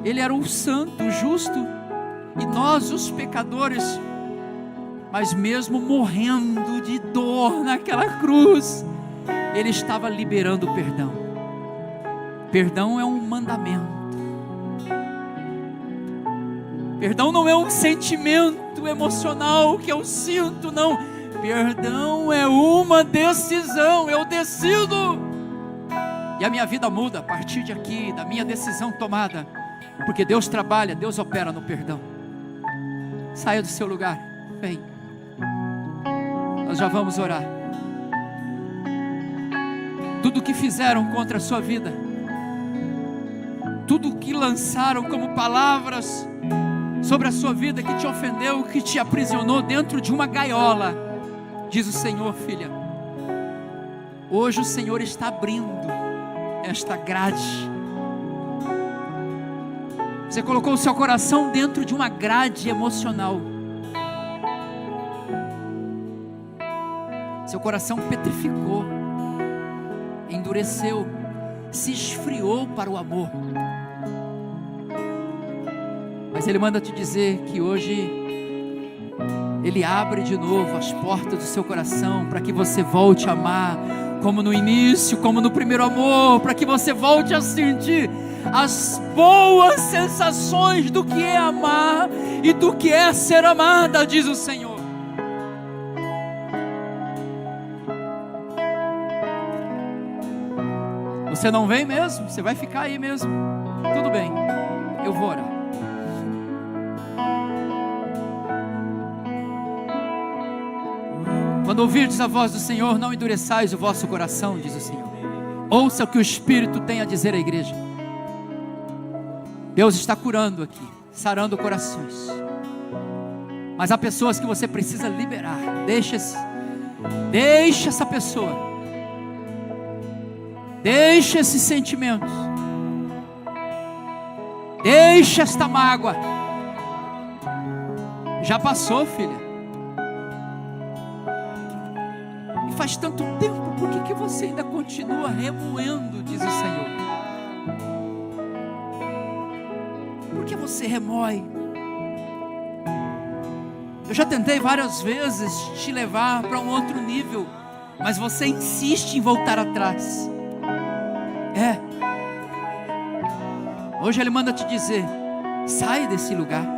Ele era o santo, o justo, e nós os pecadores. Mas mesmo morrendo de dor naquela cruz, Ele estava liberando perdão. Perdão é um mandamento. Perdão não é um sentimento emocional que eu sinto, não. Perdão é uma decisão. Eu decido, e a minha vida muda a partir de aqui, da minha decisão tomada, porque Deus trabalha, Deus opera no perdão. Saia do seu lugar, vem. Nós já vamos orar. Tudo que fizeram contra a sua vida, tudo que lançaram como palavras sobre a sua vida, que te ofendeu, que te aprisionou dentro de uma gaiola, diz o Senhor: filha, hoje o Senhor está abrindo esta grade. Você colocou o seu coração dentro de uma grade emocional. Seu coração petrificou, endureceu, se esfriou para o amor. Mas Ele manda te dizer que hoje Ele abre de novo as portas do seu coração, para que você volte a amar como no início, como no primeiro amor, para que você volte a sentir as boas sensações do que é amar e do que é ser amada, diz o Senhor. Você não vem mesmo? Você vai ficar aí mesmo? Tudo bem, eu vou orar. Quando ouvirdes a voz do Senhor, não endureçais o vosso coração, diz o Senhor. Ouça o que o Espírito tem a dizer à igreja. Deus está curando aqui, sarando corações. Mas há pessoas que você precisa liberar. Deixa essa pessoa. Deixa esses sentimentos. Deixa esta mágoa. Já passou, filha. Faz tanto tempo, por que você ainda continua remoendo, diz o Senhor? Por que você remói? Eu já tentei várias vezes te levar para um outro nível, mas você insiste em voltar atrás. Hoje Ele manda te dizer: sai desse lugar.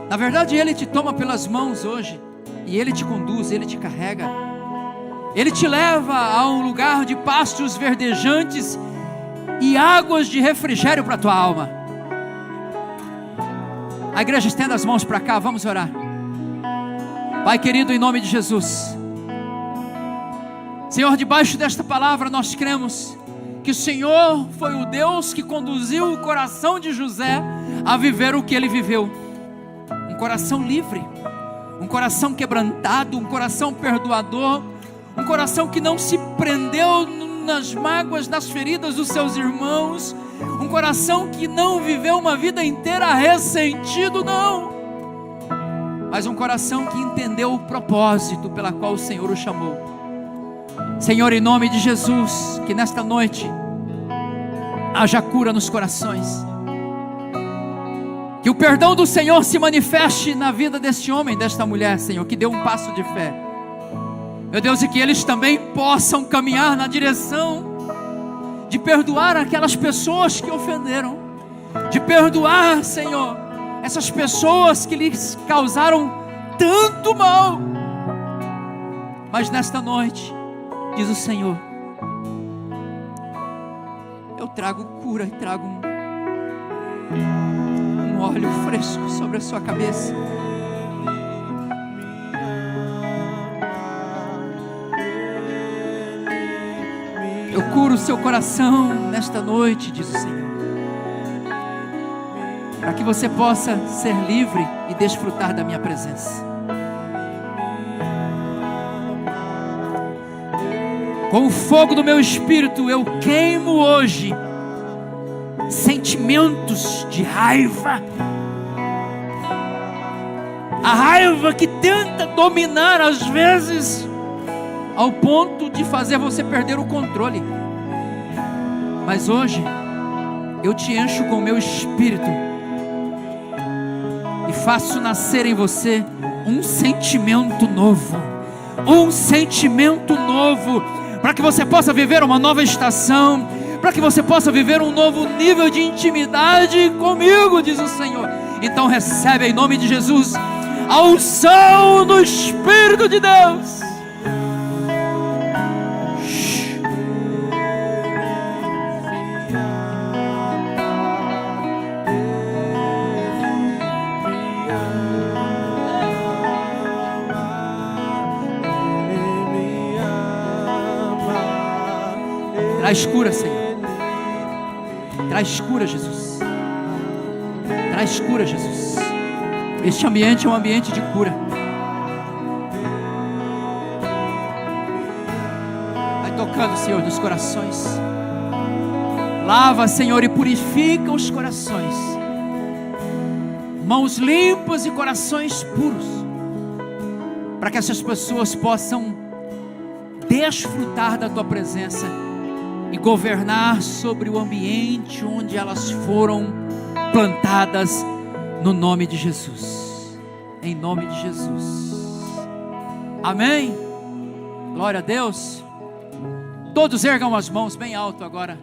Na verdade, Ele te toma pelas mãos hoje, e Ele te conduz, Ele te carrega. Ele te leva a um lugar de pastos verdejantes e águas de refrigério para a tua alma. A igreja estenda as mãos para cá, vamos orar. Pai querido, em nome de Jesus, Senhor, debaixo desta palavra nós cremos que o Senhor foi o Deus que conduziu o coração de José a viver o que ele viveu. Um coração livre, um coração quebrantado, um coração perdoador, um coração que não se prendeu nas mágoas, nas feridas dos seus irmãos, um coração que não viveu uma vida inteira ressentido, não, mas um coração que entendeu o propósito pela qual o Senhor o chamou. Senhor, em nome de Jesus, que nesta noite haja cura nos corações, que o perdão do Senhor se manifeste na vida deste homem, desta mulher, Senhor, que deu um passo de fé, meu Deus, e que eles também possam caminhar na direção de perdoar aquelas pessoas que ofenderam, de perdoar, Senhor, essas pessoas que lhes causaram tanto mal. Mas nesta noite, diz o Senhor, eu trago cura e trago um óleo fresco sobre a sua cabeça. Eu curo o seu coração nesta noite, diz o Senhor, para que você possa ser livre e desfrutar da minha presença. Com o fogo do meu espírito eu queimo hoje sentimentos de raiva, a raiva que tenta dominar às vezes ao ponto de fazer você perder o controle. Mas hoje eu te encho com o meu espírito e faço nascer em você um sentimento novo, para que você possa viver uma nova estação, para que você possa viver um novo nível de intimidade comigo, diz o Senhor. Então recebe em nome de Jesus a unção do Espírito de Deus. Traz cura, Senhor. Traz cura, Jesus. Traz cura, Jesus. Este ambiente é um ambiente de cura. Vai tocando, Senhor, dos corações. Lava, Senhor, e purifica os corações. Mãos limpas e corações puros, para que essas pessoas possam desfrutar da Tua presença e governar sobre o ambiente onde elas foram plantadas, no nome de Jesus, em nome de Jesus, amém. Glória a Deus. Todos ergam as mãos bem alto agora,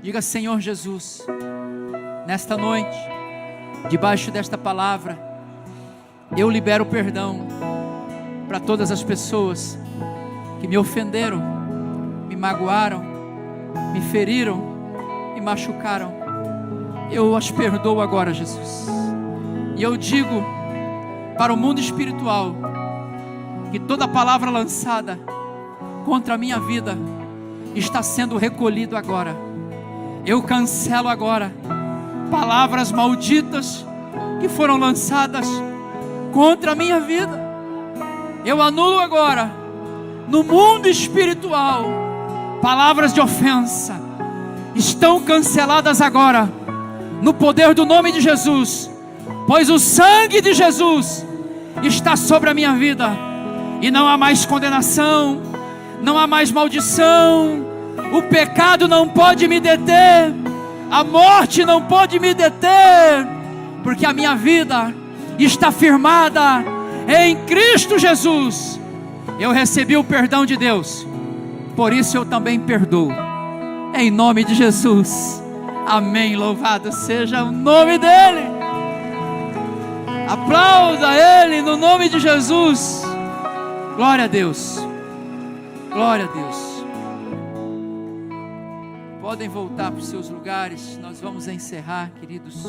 diga: Senhor Jesus, nesta noite, debaixo desta palavra, eu libero perdão para todas as pessoas que me ofenderam, me magoaram, me feriram, me machucaram. Eu as perdoo agora, Jesus. E eu digo para o mundo espiritual que toda palavra lançada contra a minha vida está sendo recolhido agora. Eu cancelo agora palavras malditas que foram lançadas contra a minha vida. Eu anulo agora no mundo espiritual palavras de ofensa. Estão canceladas agora no poder do nome de Jesus, pois o sangue de Jesus está sobre a minha vida, e não há mais condenação, não há mais maldição, o pecado não pode me deter, a morte não pode me deter, porque a minha vida está firmada em Cristo Jesus. Eu recebi o perdão de Deus, por isso eu também perdoo, em nome de Jesus. Amém, louvado seja o nome dEle. Aplauda Ele no nome de Jesus. Glória a Deus. Glória a Deus. Podem voltar para os seus lugares, nós vamos encerrar, queridos.